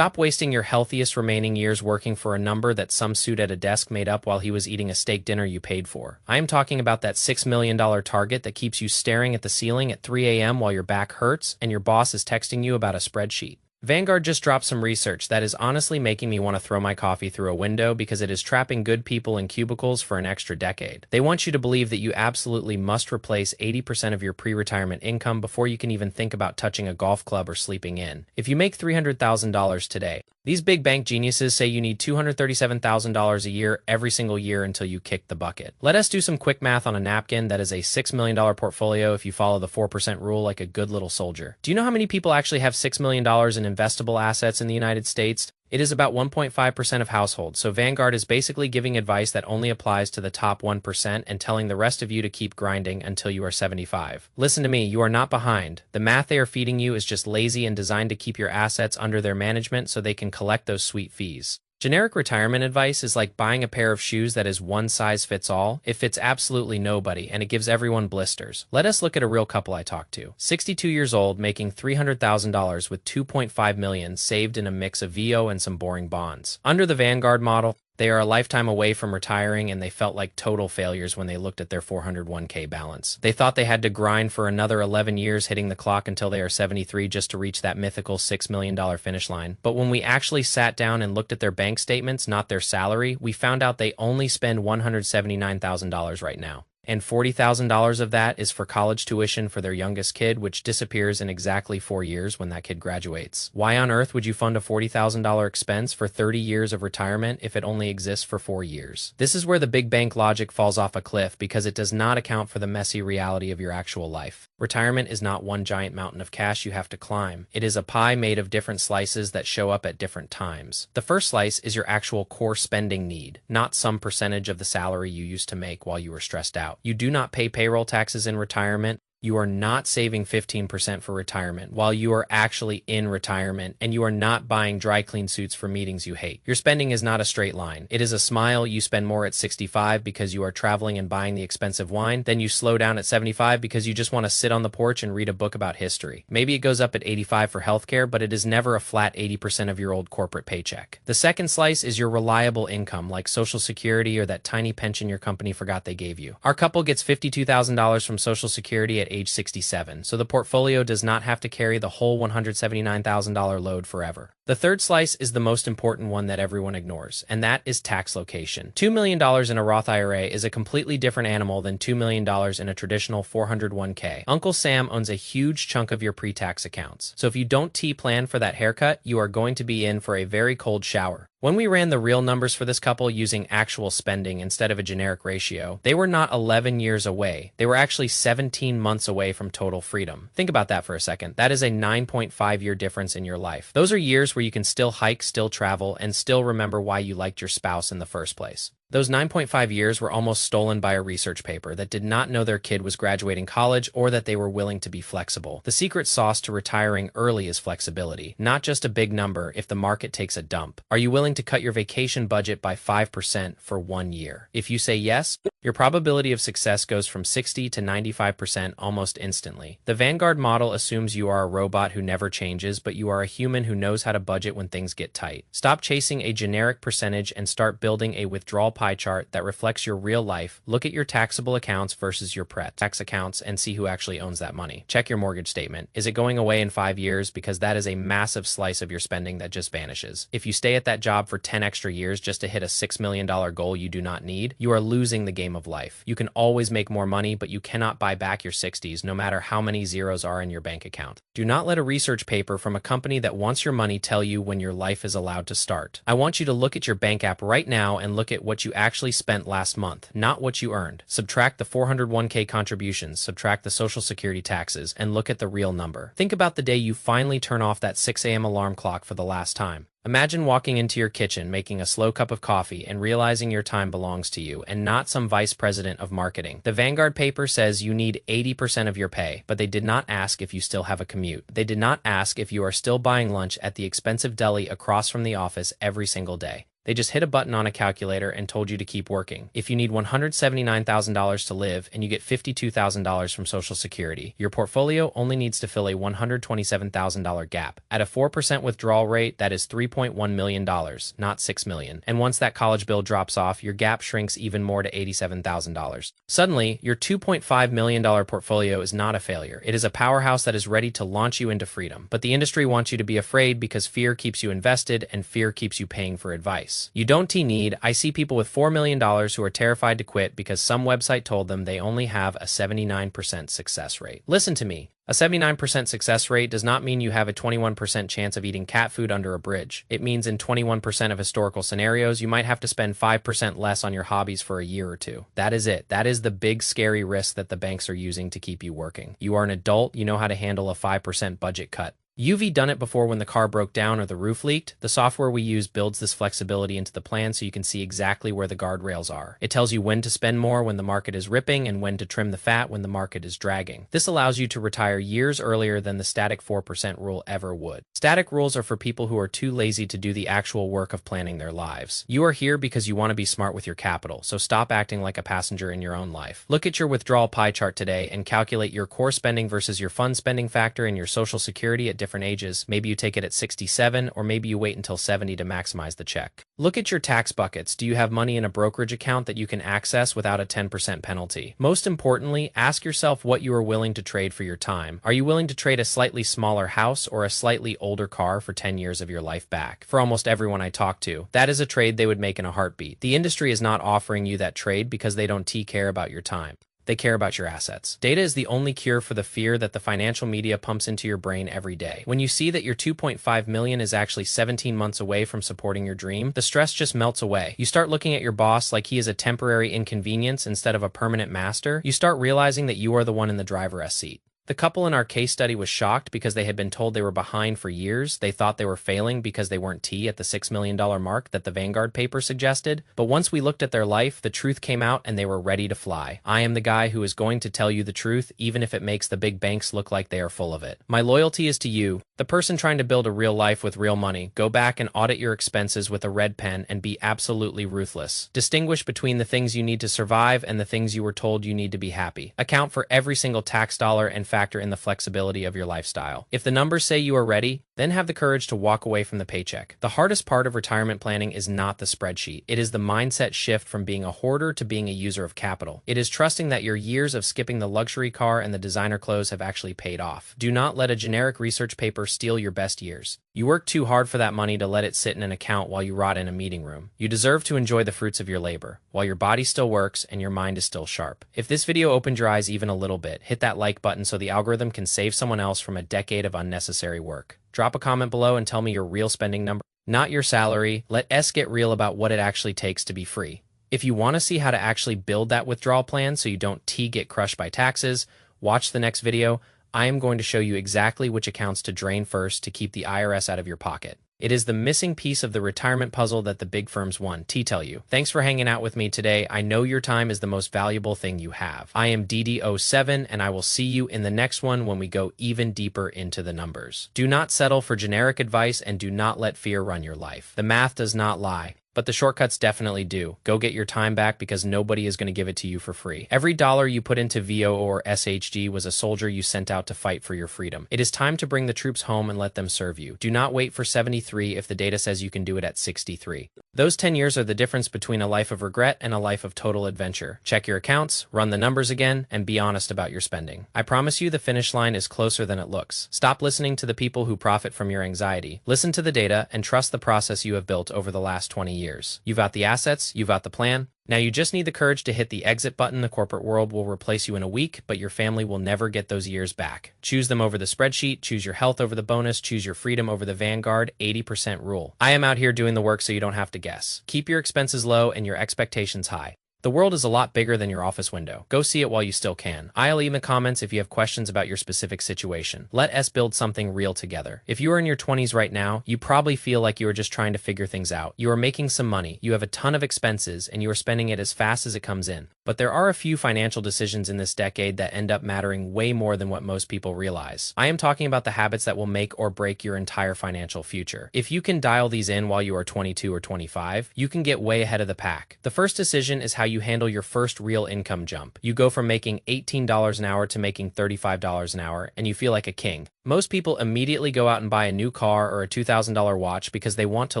Stop wasting your healthiest remaining years working for a number that some suit at a desk made up while he was eating a steak dinner you paid for. I am talking about that $6 million target that keeps you staring at the ceiling at 3 a.m. while your back hurts and your boss is texting you about a spreadsheet. Vanguard just dropped some research that is honestly making me want to throw my coffee through a window because it is trapping good people in cubicles for an extra decade. They want you to believe that you absolutely must replace 80% of your pre-retirement income before you can even think about touching a golf club or sleeping in. If you make $300,000 today, these big bank geniuses say you need $237,000 a year every single year until you kick the bucket. Let us do some quick math on a napkin. That is a $6 million portfolio if you follow the 4% rule like a good little soldier. Do you know how many people actually have $6 million in investable assets in the United States? It is about 1.5% of households, so Vanguard is basically giving advice that only applies to the top 1% and telling the rest of you to keep grinding until you are 75. Listen to me, you are not behind. The math they are feeding you is just lazy and designed to keep your assets under their management so they can collect those sweet fees. Generic retirement advice is like buying a pair of shoes that is one size fits all. It fits absolutely nobody, and it gives everyone blisters. Let us look at a real couple I talked to. 62 years old, making $300,000 with $2.5 million saved in a mix of VO and some boring bonds. Under the Vanguard model, they are a lifetime away from retiring, and they felt like total failures when they looked at their 401k balance. They thought they had to grind for another 11 years, hitting the clock until they are 73 just to reach that mythical $6 million finish line. But when we actually sat down and looked at their bank statements, not their salary, we found out they only spend $179,000 right now. And $40,000 of that is for college tuition for their youngest kid, which disappears in exactly 4 years when that kid graduates. Why on earth would you fund a $40,000 expense for 30 years of retirement if it only exists for 4 years? This is where the big bank logic falls off a cliff because it does not account for the messy reality of your actual life. Retirement is not one giant mountain of cash you have to climb. It is a pie made of different slices that show up at different times. The first slice is your actual core spending need, not some percentage of the salary you used to make while you were stressed out. You do not pay payroll taxes in retirement. You are not saving 15% for retirement while you are actually in retirement, and you are not buying dry clean suits for meetings you hate. Your spending is not a straight line. It is a smile. You spend more at 65 because you are traveling and buying the expensive wine. Then you slow down at 75 because you just want to sit on the porch and read a book about history. Maybe it goes up at 85 for healthcare, but it is never a flat 80% of your old corporate paycheck. The second slice is your reliable income, like Social Security or that tiny pension your company forgot they gave you. Our couple gets $52,000 from Social Security at age 67, so the portfolio does not have to carry the whole $179,000 load forever. The third slice is the most important one that everyone ignores, and that is tax location. $2 million in a Roth IRA is a completely different animal than $2 million in a traditional 401k. Uncle Sam owns a huge chunk of your pre-tax accounts, so if you don't T-plan for that haircut, you are going to be in for a very cold shower. When we ran the real numbers for this couple using actual spending instead of a generic ratio, they were not 11 years away. They were actually 17 months away from total freedom. Think about that for a second. That is a 9.5-year difference in your life. Those are years where you can still hike, still travel, and still remember why you liked your spouse in the first place. Those 9.5 years were almost stolen by a research paper that did not know their kid was graduating college or that they were willing to be flexible. The secret sauce to retiring early is flexibility, not just a big number if the market takes a dump. Are you willing to cut your vacation budget by 5% for 1 year? If you say yes, your probability of success goes from 60 to 95% almost instantly. The Vanguard model assumes you are a robot who never changes, but you are a human who knows how to budget when things get tight. Stop chasing a generic percentage and start building a withdrawal pie chart that reflects your real life. Look at your taxable accounts versus your tax accounts and see who actually owns that money. Check your mortgage statement. Is it going away in 5 years? Because that is a massive slice of your spending that just vanishes. If you stay at that job for 10 extra years just to hit a $6 million goal you do not need, you are losing the game of life. You can always make more money, but you cannot buy back your 60s no matter how many zeros are in your bank account. Do not let a research paper from a company that wants your money tell you when your life is allowed to start. I want you to look at your bank app right now and look at what you actually spent last month, not what you earned. Subtract the 401k contributions, subtract the Social Security taxes, and look at the real number. Think about the day you finally turn off that 6 a.m. alarm clock for the last time. Imagine walking into your kitchen, making a slow cup of coffee, and realizing your time belongs to you and not some vice president of marketing. The Vanguard paper says you need 80% of your pay, but they did not ask if you still have a commute. They did not ask if you are still buying lunch at the expensive deli across from the office every single day. They just hit a button on a calculator and told you to keep working. If you need $179,000 to live and you get $52,000 from Social Security, your portfolio only needs to fill a $127,000 gap. At a 4% withdrawal rate, that is $3.1 million, not $6 million. And once that college bill drops off, your gap shrinks even more to $87,000. Suddenly, your $2.5 million portfolio is not a failure. It is a powerhouse that is ready to launch you into freedom. But the industry wants you to be afraid because fear keeps you invested and fear keeps you paying for advice. You don't need. I see people with $4 million who are terrified to quit because some website told them they only have a 79% success rate. Listen to me. A 79% success rate does not mean you have a 21% chance of eating cat food under a bridge. It means in 21% of historical scenarios, you might have to spend 5% less on your hobbies for a year or two. That is it. That is the big scary risk that the banks are using to keep you working. You are an adult. You know how to handle a 5% budget cut. You've done it before when the car broke down or the roof leaked. The software we use builds this flexibility into the plan so you can see exactly where the guardrails are. It tells you when to spend more when the market is ripping and when to trim the fat when the market is dragging. This allows you to retire years earlier than the static 4% rule ever would. Static rules are for people who are too lazy to do the actual work of planning their lives. You are here because you want to be smart with your capital, so stop acting like a passenger in your own life. Look at your withdrawal pie chart today and calculate your core spending versus your fund spending factor and your Social Security at different ages. Maybe you take it at 67, or maybe you wait until 70 to maximize the check. Look at your tax buckets. Do you have money in a brokerage account that you can access without a 10% penalty? Most importantly, ask yourself what you are willing to trade for your time. Are you willing to trade a slightly smaller house or a slightly older car for 10 years of your life back? For almost everyone I talk to, that is a trade they would make in a heartbeat. The industry is not offering you that trade because they don't care about your time. They care about your assets. Data is the only cure for the fear that the financial media pumps into your brain every day. When you see that your $2.5 million is actually 17 months away from supporting your dream, the stress just melts away. You start looking at your boss like he is a temporary inconvenience instead of a permanent master. You start realizing that you are the one in the driver's seat. The couple in our case study was shocked because they had been told they were behind for years. They thought they were failing because they weren't at the $6 million mark that the Vanguard paper suggested. But once we looked at their life, the truth came out and they were ready to fly. I am the guy who is going to tell you the truth, even if it makes the big banks look like they are full of it. My loyalty is to you, the person trying to build a real life with real money. Go back and audit your expenses with a red pen and be absolutely ruthless. Distinguish between the things you need to survive and the things you were told you need to be happy. Account for every single tax dollar and factor in the flexibility of your lifestyle. If the numbers say you are ready, then have the courage to walk away from the paycheck. The hardest part of retirement planning is not the spreadsheet. It is the mindset shift from being a hoarder to being a user of capital. It is trusting that your years of skipping the luxury car and the designer clothes have actually paid off. Do not let a generic research paper steal your best years. You work too hard for that money to let it sit in an account while you rot in a meeting room. You deserve to enjoy the fruits of your labor, while your body still works and your mind is still sharp. If this video opened your eyes even a little bit, hit that like button so the algorithm can save someone else from a decade of unnecessary work. Drop a comment below and tell me your real spending number, not your salary. Let us get real about what it actually takes to be free. If you want to see how to actually build that withdrawal plan so you don't get crushed by taxes, watch the next video. I am going to show you exactly which accounts to drain first to keep the IRS out of your pocket. It is the missing piece of the retirement puzzle that the big firms want. Tell you. Thanks for hanging out with me today. I know your time is the most valuable thing you have. I am DD07 and I will see you in the next one when we go even deeper into the numbers. Do not settle for generic advice and do not let fear run your life. The math does not lie. But the shortcuts definitely do. Go get your time back because nobody is going to give it to you for free. Every dollar you put into VO or SHG was a soldier you sent out to fight for your freedom. It is time to bring the troops home and let them serve you. Do not wait for 73 if the data says you can do it at 63. Those 10 years are the difference between a life of regret and a life of total adventure. Check your accounts, run the numbers again, and be honest about your spending. I promise you the finish line is closer than it looks. Stop listening to the people who profit from your anxiety. Listen to the data and trust the process you have built over the last 20 years. You've got the assets, you've got the plan. Now you just need the courage to hit the exit button. The corporate world will replace you in a week, but your family will never get those years back. Choose them over the spreadsheet, choose your health over the bonus, choose your freedom over the Vanguard 80% rule. I am out here doing the work so you don't have to guess. Keep your expenses low and your expectations high. The world is a lot bigger than your office window. Go see it while you still can. I'll leave in the comments if you have questions about your specific situation. Let us build something real together. If you are in your 20s right now, you probably feel like you are just trying to figure things out. You are making some money, you have a ton of expenses, and you are spending it as fast as it comes in. But there are a few financial decisions in this decade that end up mattering way more than what most people realize. I am talking about the habits that will make or break your entire financial future. If you can dial these in while you are 22 or 25, you can get way ahead of the pack. The first decision is how you handle your first real income jump. You go from making $18 an hour to making $35 an hour, and you feel like a king. Most people immediately go out and buy a new car or a $2,000 watch because they want to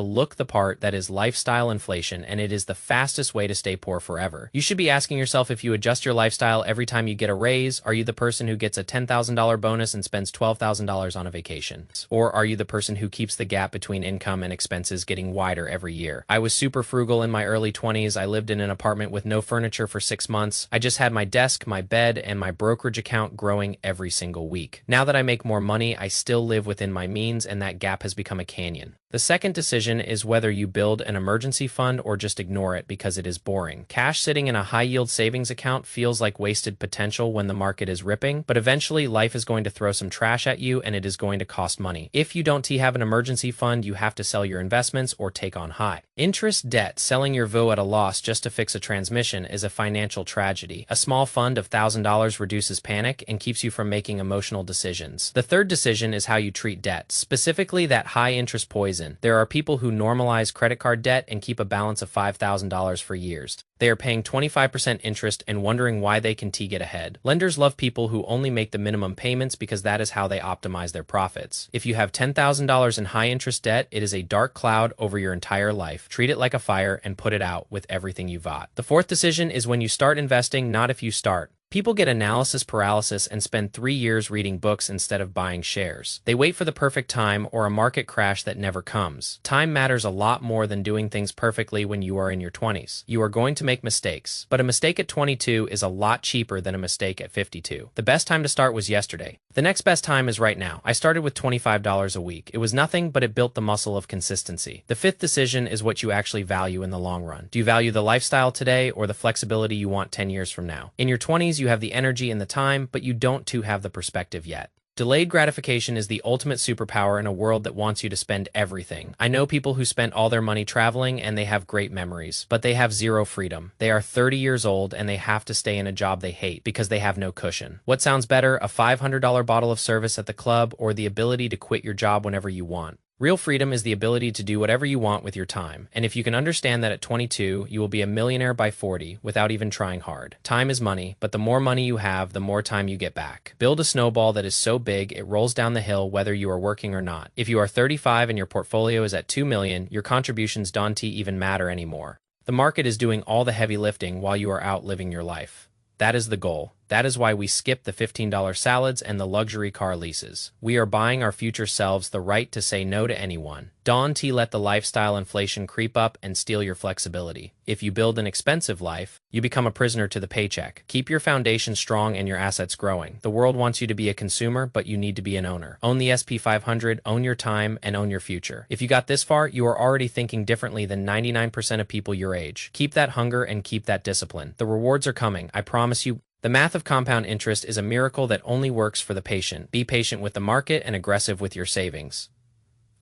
look the part. That is lifestyle inflation, and it is the fastest way to stay poor forever. You should be asking yourself, if you adjust your lifestyle every time you get a raise, are you the person who gets a $10,000 bonus and spends $12,000 on a vacation? Or are you the person who keeps the gap between income and expenses getting wider every year? I was super frugal in my early 20s. I lived in an apartment with no furniture for 6 months. I just had my desk, my bed, and my brokerage account growing every single week. Now that I make more money, I still live within my means, and that gap has become a canyon. The second decision is whether you build an emergency fund or just ignore it because it is boring. Cash sitting in a high-yield savings account feels like wasted potential when the market is ripping, but eventually life is going to throw some trash at you, and it is going to cost money. If you don't have an emergency fund, you have to sell your investments or take on high interest debt. Selling your VO at a loss just to fix a transmission is a financial tragedy. A small fund of $1,000 reduces panic and keeps you from making emotional decisions. The third decision is how you treat debt, specifically that high-interest poison. There are people who normalize credit card debt and keep a balance of $5,000 for years. They are paying 25% interest and wondering why they can get ahead. Lenders love people who only make the minimum payments because that is how they optimize their profits. If you have $10,000 in high-interest debt, it is a dark cloud over your entire life. Treat it like a fire and put it out with everything you've got. The fourth decision is when you start investing, not if you start. People get analysis paralysis and spend 3 years reading books instead of buying shares. They wait for the perfect time or a market crash that never comes. Time matters a lot more than doing things perfectly when you are in your 20s. You are going to make mistakes, but a mistake at 22 is a lot cheaper than a mistake at 52. The best time to start was yesterday. The next best time is right now. I started with $25 a week. It was nothing, but it built the muscle of consistency. The fifth decision is what you actually value in the long run. Do you value the lifestyle today or the flexibility you want 10 years from now? In your 20s, you have the energy and the time, but you don't have the perspective yet. Delayed gratification is the ultimate superpower in a world that wants you to spend everything. I know people who spent all their money traveling and they have great memories, but they have zero freedom. They are 30 years old and they have to stay in a job they hate because they have no cushion. What sounds better, a $500 bottle of service at the club or the ability to quit your job whenever you want? Real freedom is the ability to do whatever you want with your time, and if you can understand that at 22, you will be a millionaire by 40 without even trying hard. Time is money, but the more money you have, the more time you get back. Build a snowball that is so big it rolls down the hill whether you are working or not. If you are 35 and your portfolio is at 2 million, your contributions don't even matter anymore. The market is doing all the heavy lifting while you are out living your life. That is the goal. That is why we skip the $15 salads and the luxury car leases. We are buying our future selves the right to say no to anyone. Don't let the lifestyle inflation creep up and steal your flexibility. If you build an expensive life, you become a prisoner to the paycheck. Keep your foundation strong and your assets growing. The world wants you to be a consumer, but you need to be an owner. Own the SP 500, own your time, and own your future. If you got this far, you are already thinking differently than 99% of people your age. Keep that hunger and keep that discipline. The rewards are coming, I promise you. The math of compound interest is a miracle that only works for the patient. Be patient with the market and aggressive with your savings.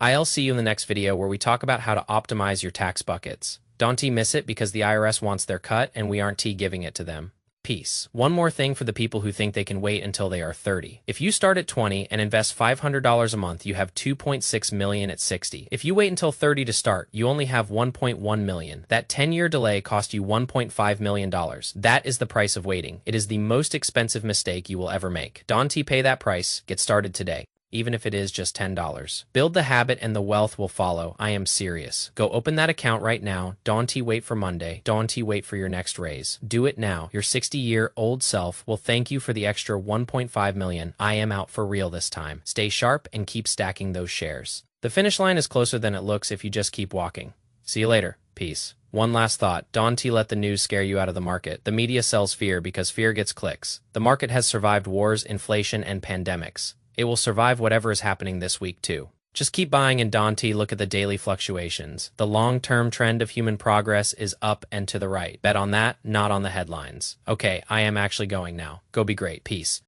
I'll see you in the next video where we talk about how to optimize your tax buckets. Don't miss it because the IRS wants their cut and we aren't giving it to them. Peace. One more thing for the people who think they can wait until they are 30. If you start at 20 and invest $500 a month, you have $2.6 million at 60. If you wait until 30 to start, you only have $1.1 million. That 10-year delay cost you $1.5 million. That is the price of waiting. It is the most expensive mistake you will ever make. Don't pay that price. Get started today. Even if it is just $10. Build the habit and the wealth will follow. I am serious. Go open that account right now. Don't wait for Monday. Don't wait for your next raise. Do it now. Your 60-year-old self will thank you for the extra $1.5 million. I am out for real this time. Stay sharp and keep stacking those shares. The finish line is closer than it looks if you just keep walking. See you later. Peace. One last thought. Don't let the news scare you out of the market. The media sells fear because fear gets clicks. The market has survived wars, inflation, and pandemics. It will survive whatever is happening this week too. Just keep buying in Dante. Look at the daily fluctuations. The long-term trend of human progress is up and to the right. Bet on that, not on the headlines. Okay, I am actually going now. Go be great. Peace.